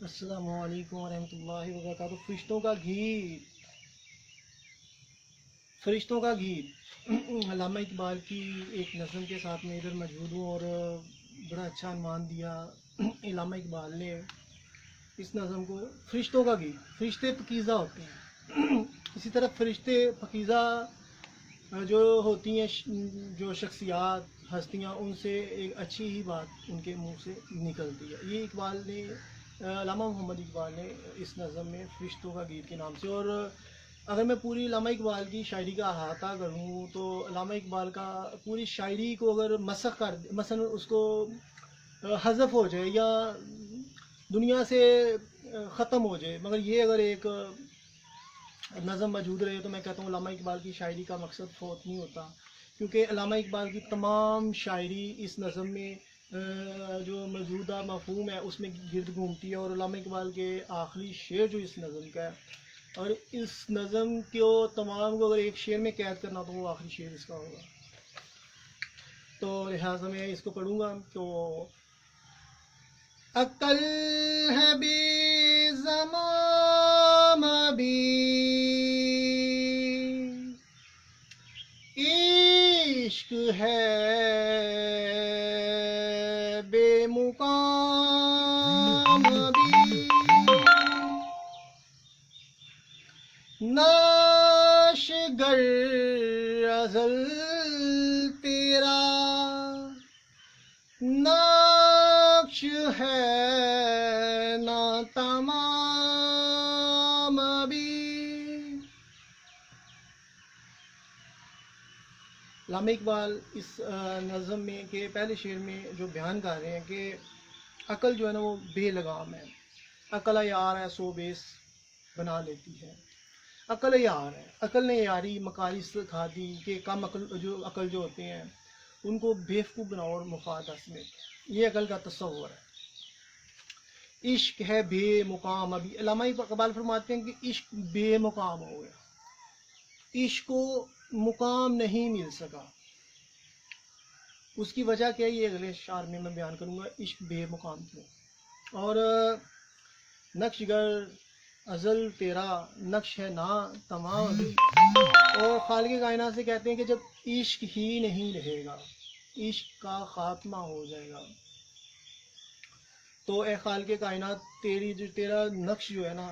السلام علیکم ورحمۃ اللہ وبرکاتہ۔ فرشتوں کا گیت علامہ اقبال کی ایک نظم کے ساتھ میں ادھر موجود ہوں، اور بڑا اچھا عنوان دیا علامہ اقبال نے اس نظم کو، فرشتوں کا گیت۔ فرشتے پاکیزہ ہوتے ہیں اسی طرح فرشتے پاکیزہ جو ہوتی ہیں، جو شخصیات ہستیاں، ان سے ایک اچھی ہی بات ان کے منہ سے نکلتی ہے۔ یہ اقبال نے، علامہ محمد اقبال نے اس نظم میں فرشتوں کا گیت کے نام سے، اور اگر میں پوری علامہ اقبال کی شاعری کا احاطہ کروں تو علامہ اقبال کا پوری شاعری کو اگر مسخ کر مثلا اس کو حذف ہو جائے یا دنیا سے ختم ہو جائے، مگر یہ اگر ایک نظم موجود رہے تو میں کہتا ہوں علامہ اقبال کی شاعری کا مقصد فوت نہیں ہوتا، کیونکہ علامہ اقبال کی تمام شاعری اس نظم میں جو موجودہ مفہوم ہے اس میں گرد گھومتی ہے، اور علامہ اقبال کے آخری شعر جو اس نظم کا ہے، اور اس نظم کو تمام کو اگر ایک شعر میں قید کرنا تو وہ آخری شعر اس کا ہوگا۔ تو لہٰذا میں اس کو پڑھوں گا تو عقل ہے بے زمام بھی، عشق ہے بے مقام بھی، ناش گر ازل تیرا نقش ہے نہ تمام بھی۔ علامہ اقبال اس نظم میں کے پہلے شعر میں جو بیان کر رہے ہیں کہ عقل جو ہے نا وہ بے لگام ہے، عقل یار ہے سو بیس بنا لیتی ہے، عقل یار ہے، عقل نے یاری مکاری سکھا دی کہ کم عقل جو ہوتے ہیں ان کو بیوقوف بناؤ اور مفاد حاصل، یہ عقل کا تصور ہے۔ عشق ہے بے مقام ابھی، علامہ اقبال فرماتے ہیں کہ عشق بے مقام ہو گیا، عشق کو مقام نہیں مل سکا۔ اس کی وجہ کیا ہے یہ اگلے اشعار میں بیان کروں گا، عشق بے مقام کیوں۔ اور نقش گر ازل تیرا نقش ہے نا تمام ابھی، اور خالق کائنات سے کہتے ہیں کہ جب عشق ہی نہیں رہے گا، عشق کا خاتمہ ہو جائے گا، تو اے خالق کائنات تیرا نقش جو ہے نا،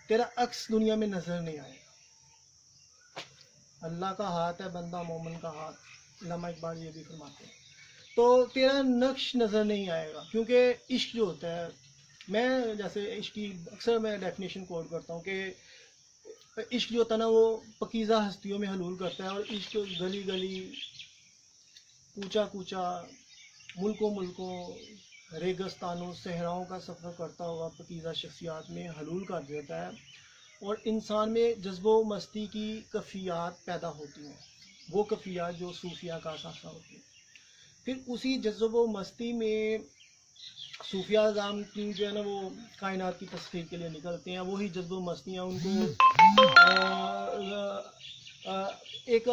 تیرا عکس دنیا میں نظر نہیں آئے گا۔ اللہ کا ہاتھ ہے بندہ مومن کا ہاتھ، علامہ اقبال یہ بھی فرماتے ہیں، تو تیرا نقش نظر نہیں آئے گا، کیونکہ عشق جو ہوتا ہے، میں جیسے عشق کی اکثر میں ڈیفینیشن کوٹ کرتا ہوں کہ عشق جو ہوتا ہے نا وہ پاکیزہ ہستیوں میں حلول کرتا ہے، اور عشق گلی گلی کوچا کوچا ملکوں ملکوں ریگستانوں صحراؤں کا سفر کرتا ہوا پاکیزہ شخصیات میں حلول کر دیتا ہے، اور انسان میں جذب و مستی کی کیفیات پیدا ہوتی ہیں، وہ کیفیات جو صوفیہ کا اثاثہ ہوتی ہیں۔ پھر اسی جذب و مستی میں صوفیہ اعظام کی جو ہے نا وہ کائنات کی تسخیر کے لیے نکلتے ہیں، وہی جذب و مستیاں ان کو ایک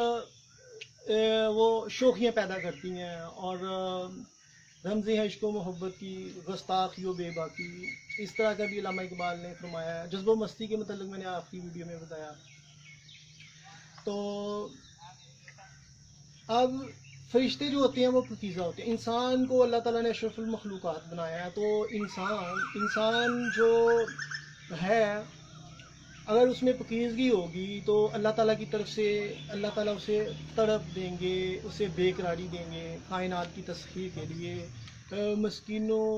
وہ شوخیاں پیدا کرتی ہیں، اور رمزیں ہیں عشق و محبت کی گستاخی و بے باکی، اس طرح کا بھی علامہ اقبال نے فرمایا ہے۔ جذب و مستی کے متعلق میں نے آپ کی ویڈیو میں بتایا۔ تو اب فرشتے جو ہوتے ہیں وہ پاکیزہ ہوتے ہیں، انسان کو اللہ تعالیٰ نے اشرف المخلوقات بنایا ہے، تو انسان جو ہے اگر اس میں پاکیزگی ہوگی تو اللہ تعالیٰ کی طرف سے اللہ تعالیٰ اسے تڑپ دیں گے، اسے بے قراری دیں گے کائنات کی تسخیر کے لیے، مسکینوں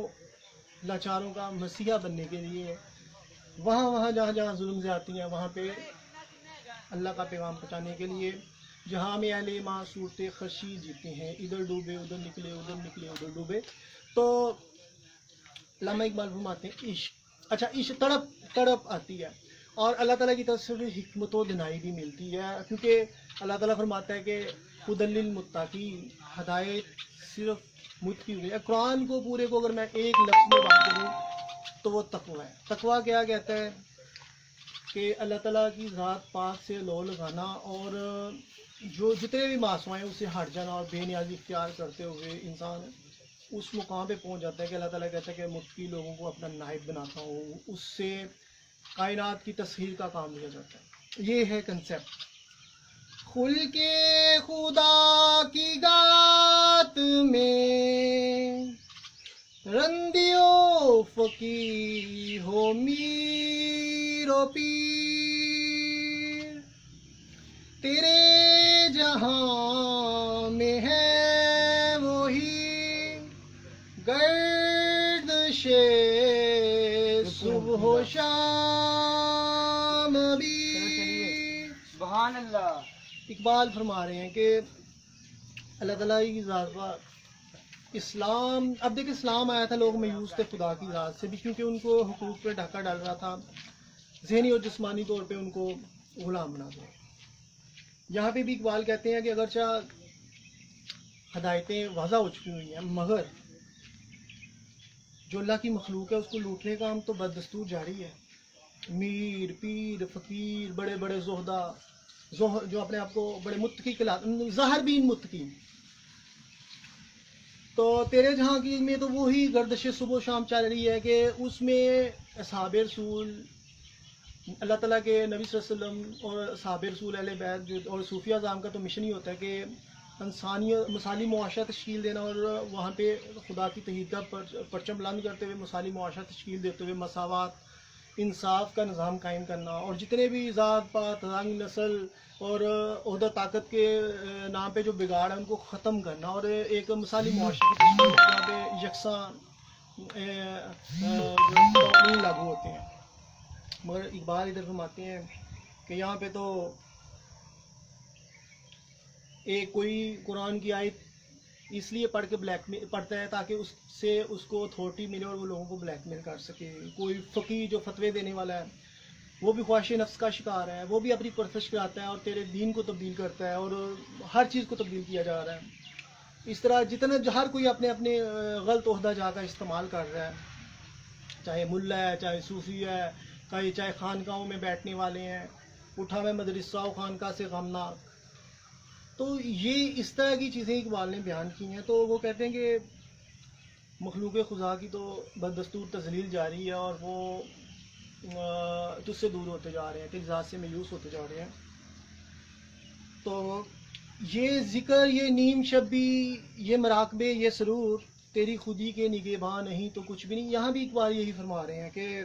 لاچاروں کا مسیحا بننے کے لیے، وہاں جہاں جہاں ظلم زیادتی ہیں وہاں پہ اللہ کا پیغام پہنچانے کے لیے، جہاں میں اہل ماں صورت خرشی جیتے ہیں، ادھر ڈوبے ادھر نکلے ادھر نکلے ادھر ڈوبے۔ تو علامہ اقبال فرماتے ہیں عشق، اچھا عشق تڑپ آتی ہے، اور اللہ تعالیٰ کی طرف سے حکمت و دنائی بھی ملتی ہے، کیونکہ اللہ تعالیٰ فرماتا ہے کہ ہدی للمتقین، ہدایت صرف متقی ہوئی ہے۔ قرآن کو پورے کو اگر میں ایک لفظ میں بات کروں تو وہ تقوی ہے۔ تقوی کیا کہتا ہے کہ اللہ تعالیٰ کی ذات پاک سے لو لگانا، اور جو جتنے بھی معصوم ہیں اس سے ہٹ جانا، اور بے نیازی اختیار کرتے ہوئے انسان اس مقام پہ پہنچ جاتا ہے کہ اللہ تعالیٰ کہتا ہے کہ متقی لوگوں کو اپنا نائب بناتا ہوں، اس سے کائنات کی تسخیر کا کام لیا جاتا ہے. یہ ہے کنسیپٹ. خل کے خدا کی گات میں رندیو فقیر ہو میر و پیر، تیرے جہاں میں ہے وہی گردش صبح و شام بھی. سبحان اللہ. اقبال فرما رہے ہیں کہ اللہ تعالیٰ کی ذات پر اسلام، اب دیکھیں اسلام آیا تھا، لوگ مایوس تھے خدا کی ذات سے بھی، کیونکہ ان کو حقوق پہ ڈھکا ڈال رہا تھا، ذہنی اور جسمانی طور پہ ان کو غلام بنا دیا. یہاں پہ بھی اقبال کہتے ہیں کہ اگرچہ ہدایتیں واضح ہو چکی ہوئی ہیں، مگر جو اللہ کی مخلوق ہے اس کو لوٹنے کا کام تو بددستور جاری ہے. میر، پیر، فقیر، بڑے بڑے زہدہ جو اپنے آپ کو بڑے متقی ظاہر بین متقی، تو تیرے جہاں کی میں تو وہی گردش صبح و شام چل رہی ہے کہ اس میں اصحاب رسول، اللہ تعالیٰ کے نبی صلی اللہ علیہ وسلم اور اصحاب رسول اہل بیت جو اور صوفیہ اعظام کا تو مشن ہی ہوتا ہے کہ انسانی مثالی معاشرہ تشکیل دینا، اور وہاں پہ خدا کی توحید کا پرچم بلند کرتے ہوئے مثالی معاشرہ تشکیل دیتے ہوئے مساوات، انصاف کا نظام قائم کرنا، اور جتنے بھی ذات پات، رنگ، نسل اور عہدہ طاقت کے نام پہ جو بگاڑ ہے ان کو ختم کرنا، اور ایک مثالی معاشرے کی تشکیل جہاں پہ یکساں قوانین لاگو ہوتے ہیں. مگر اقبال ادھر فرماتے ہیں کہ یہاں پہ تو ایک کوئی قرآن کی آیت اس لیے پڑھ کے پڑھتا ہے تاکہ اس سے اس کو اتھارٹی ملے اور وہ لوگوں کو بلیک میل کر سکے. کوئی فقیر جو فتوے دینے والا ہے وہ بھی خواہش نفس کا شکار ہے، وہ بھی اپنی پرستش کراتا ہے اور تیرے دین کو تبدیل کرتا ہے اور ہر چیز کو تبدیل کیا جا رہا ہے. اس طرح جتنا ہر کوئی اپنے اپنے غلط عہدہ جا کا استعمال کر رہا ہے، چاہے ملا ہے، چاہے صوفی ہے، چاہے خانقاہوں میں بیٹھنے والے ہیں، اٹھا میں مدرسہ و خانقاہ سے غمناک. تو یہ اس طرح کی چیزیں اقبال نے بیان کی ہیں. تو وہ کہتے ہیں کہ مخلوق خدا کی تو بددستور تذلیل جاری ہے اور وہ تجھ سے دور ہوتے جا رہے ہیں، تیری ذات سے مایوس ہوتے جا رہے ہیں. تو یہ ذکر، یہ نیم شبی، یہ مراقبے، یہ سرور، تیری خودی کے نگہباں نہیں تو کچھ بھی نہیں. یہاں بھی اقبال یہی فرما رہے ہیں کہ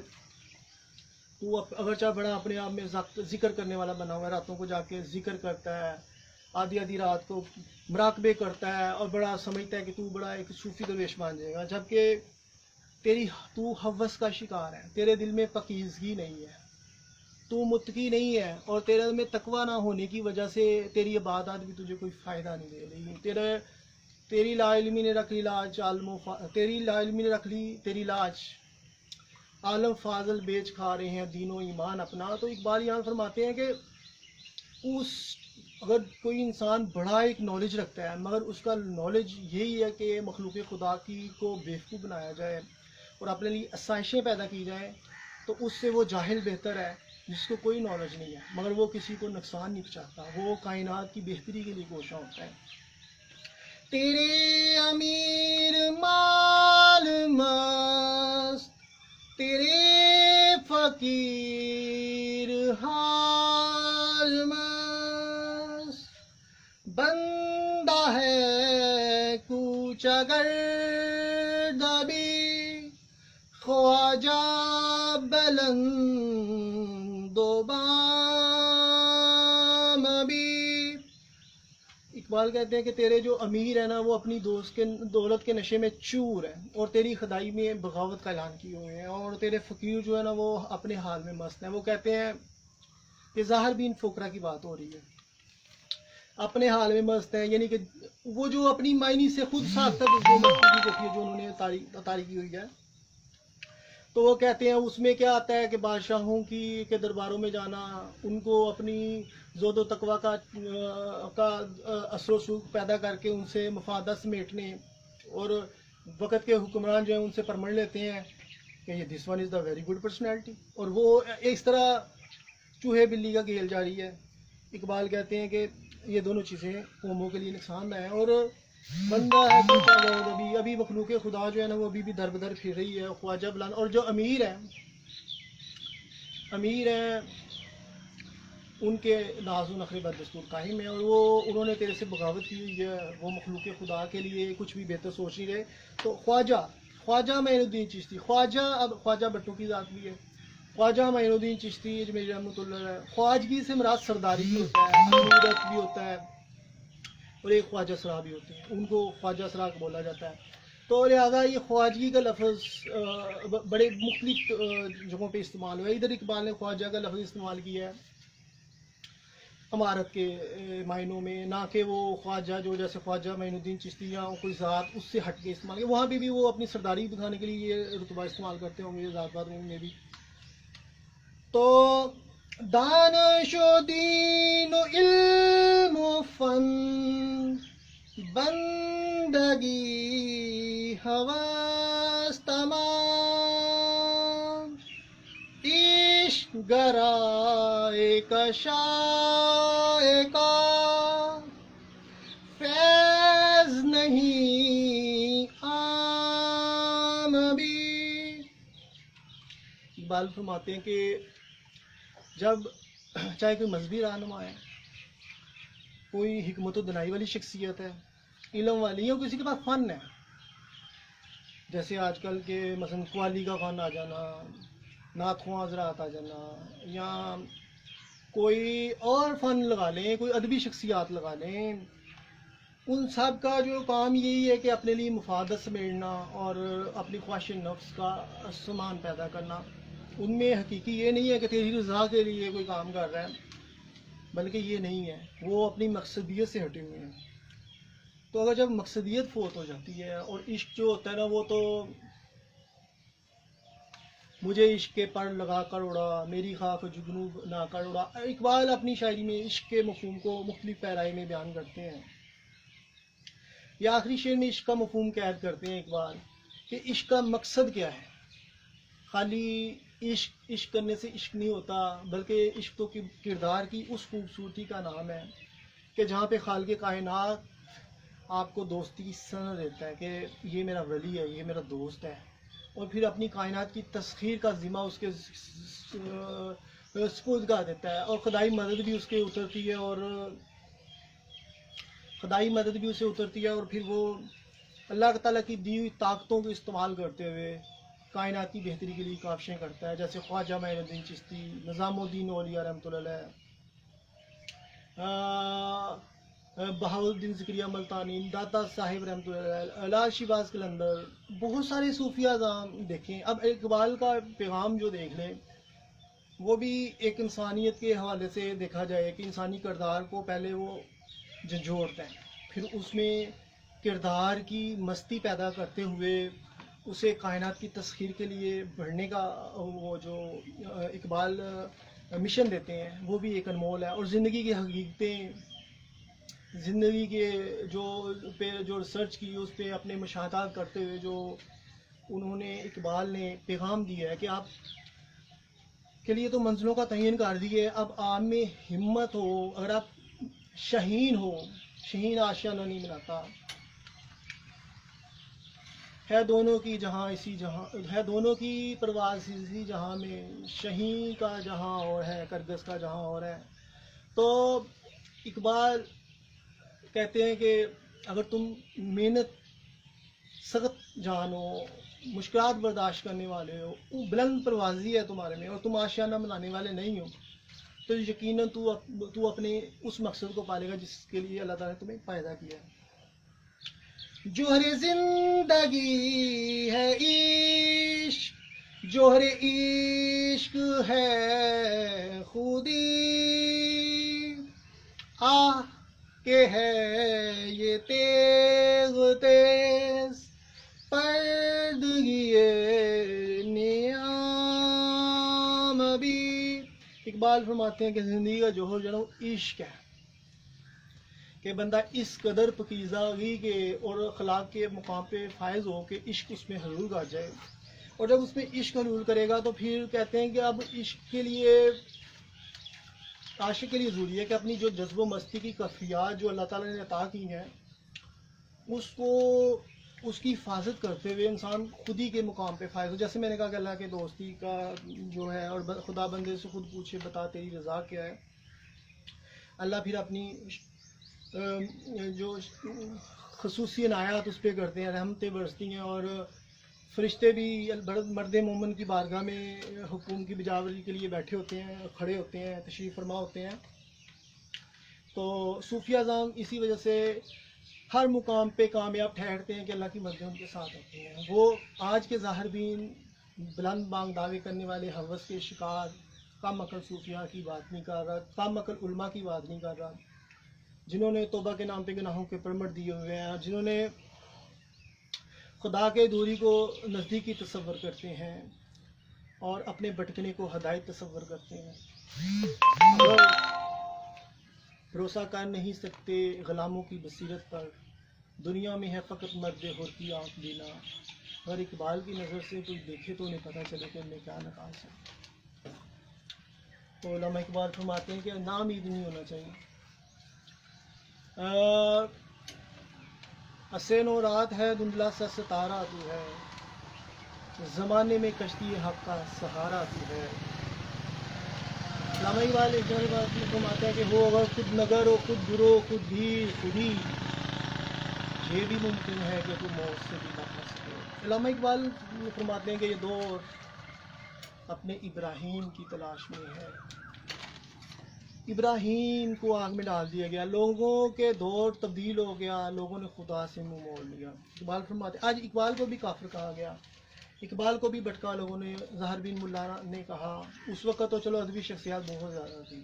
تو اگرچہ بڑا اپنے آپ میں ذکر کرنے والا بنا ہوا ہے، راتوں کو جا کے ذکر کرتا ہے، آدھی آدھی رات کو مراقبے کرتا ہے اور بڑا سمجھتا ہے کہ تو بڑا ایک صوفی درویش بن جائے گا، جبکہ تو ہوس کا شکار ہے، تیرے دل میں پاکیزگی نہیں ہے، تو متقی نہیں ہے، اور تیرے میں تقوی نہ ہونے کی وجہ سے تیری عبادات بھی تجھے کوئی فائدہ نہیں دے رہی. تیری لا علمی نے رکھ لی لاج تیری لا علمی نے رکھ لی تیری لاج، عالم فاضل بیچ کھا رہے ہیں دین و ایمان اپنا. تو اقبال یہاں فرماتے ہیں کہ اگر کوئی انسان بڑا ایک نالج رکھتا ہے مگر اس کا نالج یہی ہے کہ مخلوق خدا کی کو بیوقوف بنایا جائے اور اپنے لیے آسائشیں پیدا کی جائیں، تو اس سے وہ جاہل بہتر ہے جس کو کوئی نالج نہیں ہے مگر وہ کسی کو نقصان نہیں پہنچاتا، وہ کائنات کی بہتری کے لیے کوشاں ہوتا ہے. تیرے امیر مال مست، تیرے فقیر حال مست، بندہ ہے کوچ اگر دبی، خواجہ بلند و بام بھی. اقبال کہتے ہیں کہ تیرے جو امیر ہیں نا وہ اپنی دولت کے نشے میں چور ہیں اور تیری خدائی میں بغاوت کا اعلان کیے ہوئے ہیں، اور تیرے فقیر جو ہے نا وہ اپنے حال میں مست ہیں. وہ کہتے ہیں کہ ظاہر بین فقرا کی بات ہو رہی ہے، اپنے حال میں مست ہیں، یعنی کہ وہ جو اپنی معنی سے خود ساختہ جو انہوں نے تاری کی ہوئی ہے. تو وہ کہتے ہیں اس میں کیا آتا ہے کہ بادشاہوں کے درباروں میں جانا، ان کو اپنی زہد و تقوی کا اثر و سوق پیدا کر کے ان سے مفادات سمیٹنے، اور وقت کے حکمران جو ہیں ان سے پرمٹ لیتے ہیں کہ یہ this one is the very good personality, اور وہ اس طرح چوہے بلی کا کھیل جاری ہے. اقبال کہتے ہیں کہ یہ دونوں چیزیں قوموں کے لیے نقصان دہ ہیں. اور بندہ ہے ٹوٹا بہت ابھی مخلوق خدا جو ہے نا وہ ابھی بھی در بدر پھر رہی ہے خواجہ بلان. اور جو امیر ہیں ان کے ناز و نخرے بدستور قائم ہیں، اور وہ انہوں نے تیرے سے بغاوت کی ہوئی ہے، وہ مخلوق خدا کے لیے کچھ بھی بہتر سوچ نہیں رہے. تو خواجہ معین الدین چشتی، اب خواجہ بٹوں کی ذات بھی ہے. خواجہ معین الدین چشتی اجمیری رحمۃ اللہ علیہ، خواجگی سے مراد سرداری بھی ہوتا ہے، امورت بھی ہوتا ہے، اور ایک خواجہ سرا بھی ہوتے ہیں، ان کو خواجہ سرا بولا جاتا ہے. تو لہٰذا یہ خواجگی کا لفظ بڑے مختلف جگہوں پہ استعمال ہوا ہے. ادھر اقبال نے خواجہ کا لفظ استعمال کیا ہے عمارت کے معنوں میں، نہ کہ وہ خواجہ جو جیسے خواجہ معین الدین چشتی یا کوئی ذات اس سے ہٹ کے استعمال کیا. وہاں پہ بھی وہ اپنی سرداری دکھانے کے لیے یہ رتبہ استعمال کرتے ہوں گے ذات بات میں بھی. تو دانش و دین و علم و فن بندگی حواس تمام عشق گرائے کشائے کا فیض نہیں عام بھی. اقبال فرماتے ہیں کہ جب چاہے کوئی مذہبی رہنما ہے، کوئی حکمت و دنائی والی شخصیت ہے، علم والی، یا کسی کے پاس فن ہے، جیسے آج کل کے مثلا قوالی کا فن آ جانا، نعت خواں حضرات آ جانا، یا کوئی اور فن لگا لیں، کوئی ادبی شخصیات لگا لیں، ان سب کا جو کام یہی ہے کہ اپنے لیے مفادت سمیٹنا اور اپنی خواہش نفس کا سامان پیدا کرنا. ان میں حقیقی یہ نہیں ہے کہ تیری رضا کے لیے کوئی کام کر رہا ہے، بلکہ یہ نہیں ہے، وہ اپنی مقصدیت سے ہٹے ہوئے ہیں. تو اگر جب مقصدیت فوت ہو جاتی ہے، اور عشق جو ہوتا ہے نا وہ تو مجھے عشق کے پر لگا کر اڑا، میری خاک جگنو نہ کر اڑا. اقبال اپنی شاعری میں عشق کے مفہوم کو مختلف پیرائی میں بیان کرتے ہیں. یہ آخری شعر میں عشق کا مفہوم قید کرتے ہیں اقبال کہ عشق کا مقصد کیا ہے. خالی عشق کرنے سے عشق نہیں ہوتا، بلکہ عشق تو کردار کی اس خوبصورتی کا نام ہے کہ جہاں پہ خالق کائنات آپ کو دوستی کی سند دیتا ہے کہ یہ میرا ولی ہے، یہ میرا دوست ہے، اور پھر اپنی کائنات کی تسخیر کا ذمہ اس کے سپرد کر دیتا ہے، اور خدائی مدد بھی اس کے اترتی ہے، اور پھر وہ اللہ تعالیٰ کی دی ہوئی طاقتوں کو استعمال کرتے ہوئے کائنات کی بہتری کے لیے کاوشیں کرتا ہے. جیسے خواجہ معین الدین چشتی، نظام الدین اولیاء رحمۃ اللہ علیہ، بہاؤالدین ذکریہ ملتانی، داتا صاحب رحمۃ اللہ علیہ، لال شہباز قلندر، بہت سارے صوفیہ اعظام دیکھیں. اب اقبال کا پیغام جو دیکھ لیں، وہ بھی ایک انسانیت کے حوالے سے دیکھا جائے کہ انسانی کردار کو پہلے وہ جھنجھوڑتے ہیں، پھر اس میں کردار کی مستی پیدا کرتے ہوئے اسے کائنات کی تسخیر کے لیے بڑھنے کا وہ جو اقبال مشن دیتے ہیں وہ بھی ایک انمول ہے. اور زندگی کی حقیقتیں، زندگی کے جو ریسرچ کی، اس پہ اپنے مشاہدات کرتے ہوئے جو انہوں نے اقبال نے پیغام دیا ہے کہ آپ کے لیے تو منزلوں کا تعین کر دیے، اب آپ میں ہمت ہو، اگر آپ شہین آشیانہ نہیں بناتا، ہے دونوں کی جہاں اسی جہاں، ہے دونوں کی پرواز اسی جہاں میں، شہین کا جہاں اور ہے، کرگس کا جہاں اور ہے. تو اقبال کہتے ہیں کہ اگر تم محنت سخت جان ہو، مشکلات برداشت کرنے والے ہو، وہ بلند پروازی ہے تمہارے میں، اور تم آشیانہ بنانے والے نہیں ہو، تو یقیناً تو اپنے اس مقصد کو پالے گا جس کے لیے اللہ تعالیٰ نے تمہیں پیدا کیا ہے. جوہر زندگی ہے عشق، جوہر عشق ہے خودی، آہ کہ ہے یہ تیغ تیز پردگی نیام بھی. اقبال فرماتے ہیں کہ زندگی کا جوہر جو ہے وہ عشق ہے، کہ بندہ اس قدر پکیزگی کے اور اخلاق کے مقام پہ فائز ہو کہ عشق اس میں حلول کر جائے. اور جب اس میں عشق حلول کرے گا تو پھر کہتے ہیں کہ اب عشق کے لیے، عاشق کے لیے ضروری ہے کہ اپنی جو جذب و مستی کی کیفیات جو اللہ تعالیٰ نے عطا کی ہیں اس کو اس کی حفاظت کرتے ہوئے انسان خود ہی کے مقام پہ فائز ہو. جیسے میں نے کہا کہ اللہ کے دوستی کا جو ہے، اور خدا بندے سے خود پوچھے بتا تیری رضا کیا ہے. اللہ پھر اپنی جو خصوصی عنایات اس پہ کرتے ہیں، رحمتیں برستی ہیں، اور فرشتے بھی مرد مومن کی بارگاہ میں حکم کی بجاوری کے لیے بیٹھے ہوتے ہیں، کھڑے ہوتے ہیں، تشریف فرما ہوتے ہیں. تو صوفیہ اعظام اسی وجہ سے ہر مقام پہ کامیاب ٹھہرتے ہیں کہ اللہ کی مدد ان کے ساتھ ہوتی ہیں. وہ آج کے ظاہر بین بلند بانگ دعوے کرنے والے ہوس کے شکار کم عقل صوفیہ کی بات نہیں کر رہا، کم عقل علماء کی بات نہیں کر رہا، جنہوں نے توبہ کے نام پہ گناہوں کے پرمٹ دیے ہوئے ہیں، جنہوں نے خدا کے دوری کو نزدیکی تصور کرتے ہیں اور اپنے بھٹکنے کو ہدایت تصور کرتے ہیں. اگر بھروسہ کر نہیں سکتے غلاموں کی بصیرت پر، دنیا میں ہے فقط مرد ہور کی آنکھ دینا. اگر اقبال کی نظر سے کوئی دیکھے تو انہیں پتہ چلے کہ انہیں کیا نکال سکتے. تو علامہ اقبال فرماتے ہیں کہ نام عید نہیں ہونا چاہیے. حسین و رات ہے دھندلا سا ستارہ تو ہے، زمانے میں کشتی حق کا سہارا تو ہے. علامہ اقبال ایک جگہ بات میں فرماتا ہے کہ وہ اگر خود نگر ہو، خود گرو، خود بھیڑ، خودی، یہ بھی ممکن ہے کہ تو موت سے بھی بچ سکے. علامہ اقبال فرماتے ہیں کہ یہ دور اپنے ابراہیم کی تلاش میں ہے. ابراہیم کو آگ میں ڈال دیا گیا، لوگوں کے دور تبدیل ہو گیا، لوگوں نے خدا سے منہ موڑ لیا. اقبال فرماتے آج اقبال کو بھی کافر کہا گیا، اقبال کو بھی بٹکا لوگوں نے، ظاہر بین ملا نے کہا. اس وقت تو چلو ادبی شخصیات بہت زیادہ تھی.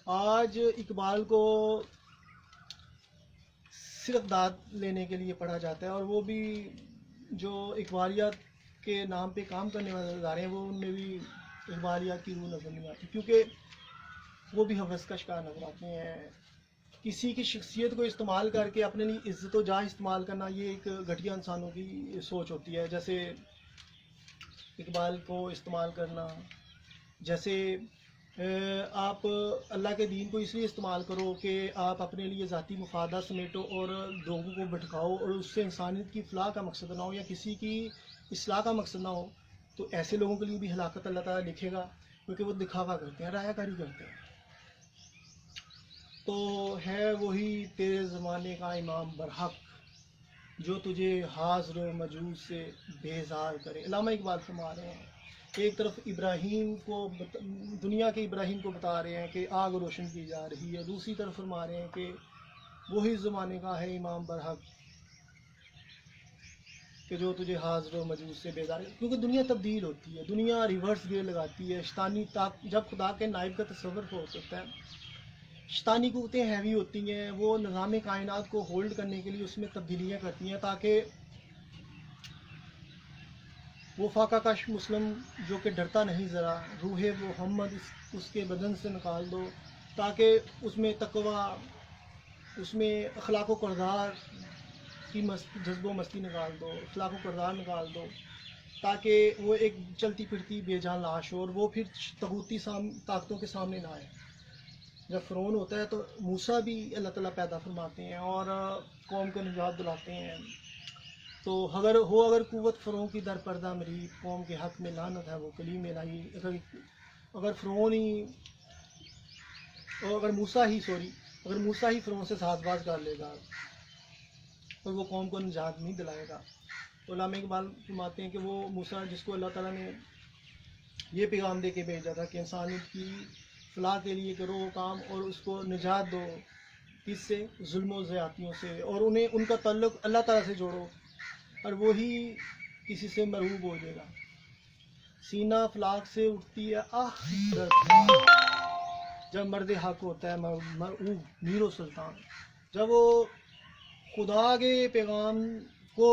آج اقبال کو صرف داد لینے کے لیے پڑھا جاتا ہے، اور وہ بھی جو اقبالیات کے نام پہ کام کرنے والے ادارے ہیں، وہ ان میں بھی اقبالیات کی روح نظر نہیں آتی، کیونکہ وہ بھی حوث کا شکار نظر آتے ہیں. کسی کی شخصیت کو استعمال کر کے اپنے لیے عزت و جاہ استعمال کرنا، یہ ایک گھٹیا انسانوں کی سوچ ہوتی ہے. جیسے اقبال کو استعمال کرنا، جیسے آپ اللہ کے دین کو اس لیے استعمال کرو کہ آپ اپنے لیے ذاتی مفادات سمیٹو اور لوگوں کو بھٹکاؤ، اور اس سے انسانیت کی فلاح کا مقصد نہ ہو یا کسی کی اصلاح کا مقصد نہ ہو، تو ایسے لوگوں کے لیے بھی ہلاکت اللہ تعالیٰ لکھے گا، کیونکہ وہ دکھاوا کرتے ہیں، رایہ کاری کرتے ہیں. تو ہے وہی تیرے زمانے کا امام برحق جو تجھے حاضر و مجوز سے بیزار کرے. علامہ اقبال فرما رہے ہیں ایک طرف ابراہیم کو دنیا کے ابراہیم کو بتا رہے ہیں کہ آگ روشن کی جا رہی ہے، دوسری طرف فرما رہے ہیں کہ وہی زمانے کا ہے امام برحق کہ جو تجھے حاضر و مجوز سے بیزار ہے. کیونکہ دنیا تبدیل ہوتی ہے، دنیا ریورس گیئر لگاتی ہے. شیطانی جب خدا کے نائب کا تصور ہو سکتا ہے، شیطانی قوتیں ہیوی ہوتی ہیں، وہ نظام کائنات کو ہولڈ کرنے کے لیے اس میں تبدیلیاں کرتی ہیں، تاکہ وہ فاقہ کش مسلم جو کہ ڈرتا نہیں ذرا، روح محمد اس کے بدن سے نکال دو، تاکہ اس میں تقوی، اس میں اخلاق و کردار کی جذب و مستی نکال دو، اخلاق و کردار نکال دو، تاکہ وہ ایک چلتی پھرتی بے جان لاش ہو، اور وہ پھر طاغوتی طاقتوں کے سامنے نہ آئے. جب فرعون ہوتا ہے تو موسیٰ بھی اللہ تعالیٰ پیدا فرماتے ہیں اور قوم کو نجات دلاتے ہیں. تو اگر قوت فرعون کی در پردہ مریب، قوم کے حق میں لعنت ہے وہ کلیم الہی. اگر فرعون ہی اگر موسیٰ ہی فرعون سے ساز باز کر لے گا اور وہ قوم کو نجات نہیں دلائے گا. تو علامہ اقبال فرماتے ہیں کہ وہ موسیٰ جس کو اللہ تعالیٰ نے یہ پیغام دے کے بھیجا تھا کہ انسانیت کی فلاح کے لیے کرو وہ کام اور اس کو نجات دو کس سے؟ ظلم و زیادتیوں سے، اور ان کا تعلق اللہ تعالیٰ سے جوڑو، اور وہی کسی سے مرعوب ہو جائے گا. سینہ افلاک سے اٹھتی ہے آہ درد جب مرد حق ہوتا ہے مرعوب میر و سلطان. جب وہ خدا کے پیغام کو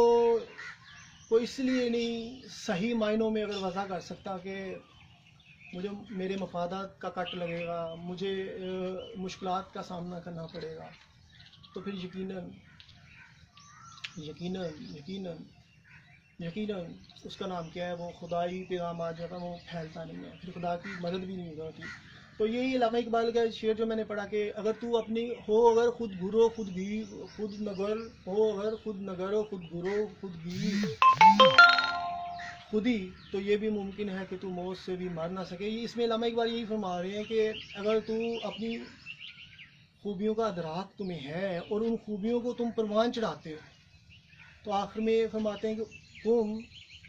اس لیے نہیں صحیح معنوں میں اگر وضع کر سکتا کہ مجھے میرے مفادات کا کٹ لگے گا، مجھے مشکلات کا سامنا کرنا پڑے گا، تو پھر یقیناً اس کا نام کیا ہے، وہ خدائی پیغامات جو ہے وہ پھیلتا نہیں ہے، پھر خدا کی مدد بھی نہیں ہوتی. تو یہی علامہ اقبال کا شعر جو میں نے پڑھا کہ اگر تو اپنی ہو اگر خود گرو خود گی خود نگر ہو اگر خود نگرو خود گرو خود گی خودی، تو یہ بھی ممکن ہے کہ تو موت سے بھی مر نہ سکے. اس میں علامہ اقبال یہی فرما رہے ہیں کہ اگر تو اپنی خوبیوں کا ادراک تمہیں ہے اور ان خوبیوں کو تم پروان چڑھاتے ہو، تو آخر میں یہ فرماتے ہیں کہ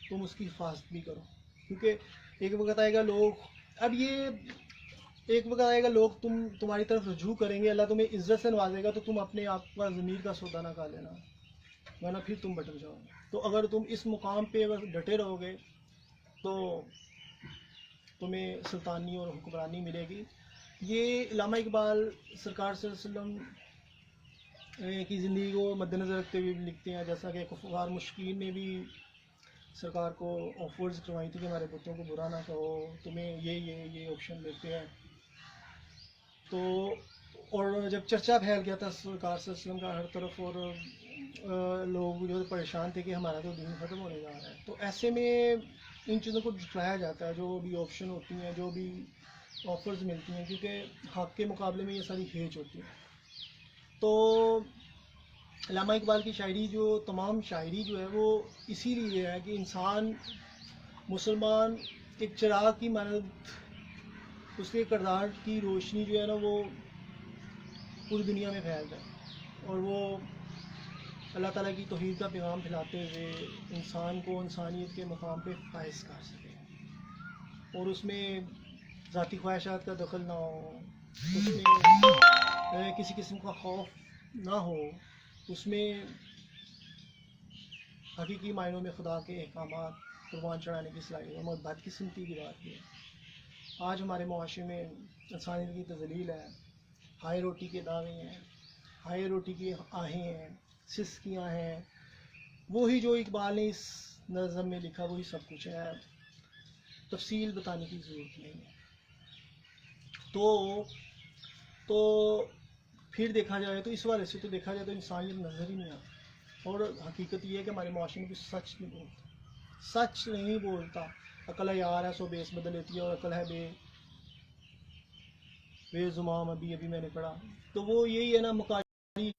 تم اس کی حفاظت بھی کرو. کیونکہ ایک وقت آئے گا لوگ تمہاری طرف رجوع کریں گے، اللہ تمہیں عزت سے نوازے گا، تو تم اپنے آپ کا ضمیر کا سودا نہ کر لینا، ورنہ پھر تم بٹک جاؤ گے. تو اگر تم اس مقام پہ اگر ڈٹے رہو گے تو تمہیں سلطانی اور حکمرانی ملے گی. یہ علامہ اقبال سرکار صلی اللہ علیہ وسلم کی زندگی کو مد نظر رکھتے ہوئے بھی لکھتے ہیں. جیسا کہ کفار مشکین نے بھی سرکار کو آفرز کروائی تھی کہ ہمارے بتوں کو برا نہ کہو، تمہیں یہ آپشن دیتے ہیں. تو اور جب چرچا پھیل گیا تھا سرکار صلی اللہ علیہ وسلم کا ہر طرف، اور لوگ جو پریشان تھے کہ ہمارا تو دین ختم ہونے جا رہا ہے، تو ایسے میں ان چیزوں کو جھٹلایا جاتا ہے، جو بھی آپشن ہوتی ہیں، جو بھی آفرز ملتی ہیں، کیونکہ حق کے مقابلے میں یہ ساری ہیج ہوتی ہے. تو علامہ اقبال کی شاعری تمام شاعری جو ہے وہ اسی لیے ہے کہ انسان مسلمان ایک چراغ کی مانند اس کے کردار کی روشنی جو ہے نا وہ پوری دنیا میں پھیل جائے، اور وہ اللہ تعالیٰ کی توحید کا پیغام پھیلاتے ہوئے انسان کو انسانیت کے مقام پہ فائز کر سکے، اور اس میں ذاتی خواہشات کا دخل نہ ہو، اس میں کسی قسم کا خوف نہ ہو، اس میں حقیقی معنوں میں خدا کے احکامات قربان چڑھانے کی صلاحیت. اور بدقسمتی کی بات یہ ہے آج ہمارے معاشرے میں انسانیت کی تذلیل ہے، ہائے روٹی کے دعوے ہیں، ہائے روٹی کی آہیں ہیں، سسکیاں ہیں. وہی جو اقبال نے اس نظم میں لکھا وہی سب کچھ ہے، تفصیل بتانے کی ضرورت نہیں ہے. تو پھر دیکھا جائے تو اس والے سے تو دیکھا جائے تو انسانیت نظر ہی نہیں آتی. اور حقیقت یہ ہے کہ ہمارے معاشرے میں کچھ سچ نہیں بولتا. عقل ہے یار ہے سو بیس بدل لیتی ہے، اور عقل ہے بے زمام ابھی میں نے پڑھا. تو وہ یہی ہے نا، مکاری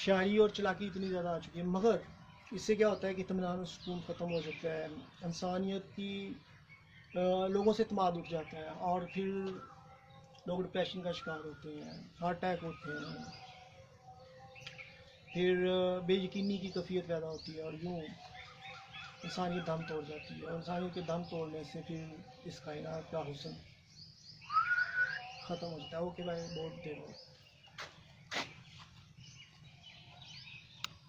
شاعری اور چلاکی اتنی زیادہ آ چکی ہے. مگر اس سے کیا ہوتا ہے کہ اطمینان و سکون ختم ہو جاتا ہے، انسانیت کی لوگوں سے اعتماد اٹھ جاتا ہے، اور پھر لوگ ڈپریشن کا شکار ہوتے ہیں، ہارٹ اٹیک ہوتے ہیں، پھر بے یقینی کی کیفیت پیدا ہوتی ہے، اور یوں انسانیت دم توڑ جاتی ہے. اور انسانیت کے دم توڑنے سے پھر اس کائنات کا حسن ختم ہو جاتا ہے. اوکے بھائی، بہت دیر ہو.